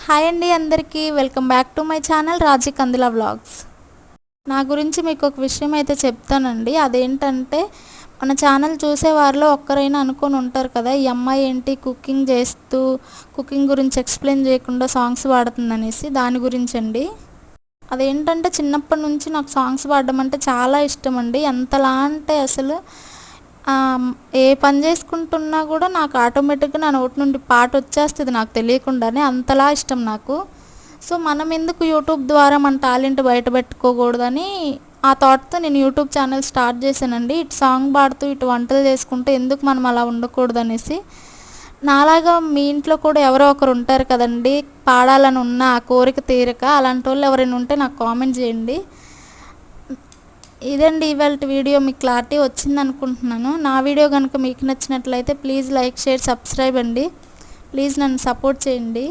Hi అండి అందరికీ welcome back to my channel Raji Kandula vlogs. నా గురించి మీకు ఒక విషయం అయితే చెప్తానండి. అదేంటంటే మన ఛానల్ చూసే వారిలో ఒక్కరైనా అనుకొని ఉంటారు కదా, ఈ అమ్మాయి ఏంటి కుకింగ్ చేస్తూ కుకింగ్ గురించి ఎక్స్ప్లెయిన్ చేయకుండా సాంగ్స్ పాడుతుందనేసి. దాని గురించి అండి. అదేంటంటే చిన్నప్పటి నుంచి నాకు సాంగ్స్ పాడడం అంటే చాలా ఇష్టం అండి. ఎంతలా అంటే అసలు ఏ పని చేసుకుంటున్నా కూడా నాకు ఆటోమేటిక్గా నా నోటి నుండి పాట వచ్చేస్తుంది నాకు తెలియకుండానే, అంతలా ఇష్టం నాకు. సో మనం ఎందుకు యూట్యూబ్ ద్వారా మన టాలెంట్ బయట పెట్టుకోకూడదని ఆ థాట్తో నేను యూట్యూబ్ ఛానల్ స్టార్ట్ చేశానండి. ఇటు సాంగ్ పాడుతూ ఇటు వంటలు చేసుకుంటూ ఎందుకు మనం అలా ఉండకూడదు అనేసి. నాలాగా మీ ఇంట్లో కూడా ఎవరో ఒకరు ఉంటారు కదండి, పాడాలని ఉన్న ఆ కోరిక తీరక. అలాంటి వాళ్ళు ఎవరైనా ఉంటే నాకు కామెంట్ చేయండి. ఇదండి ఇవాళ వీడియో. మీకు క్లారిటీ వచ్చింది అనుకుంటున్నాను. నా వీడియో కనుక మీకు నచ్చినట్లయితే ప్లీజ్ లైక్, షేర్, సబ్స్క్రైబ్ అండి. ప్లీజ్ నన్ను సపోర్ట్ చేయండి.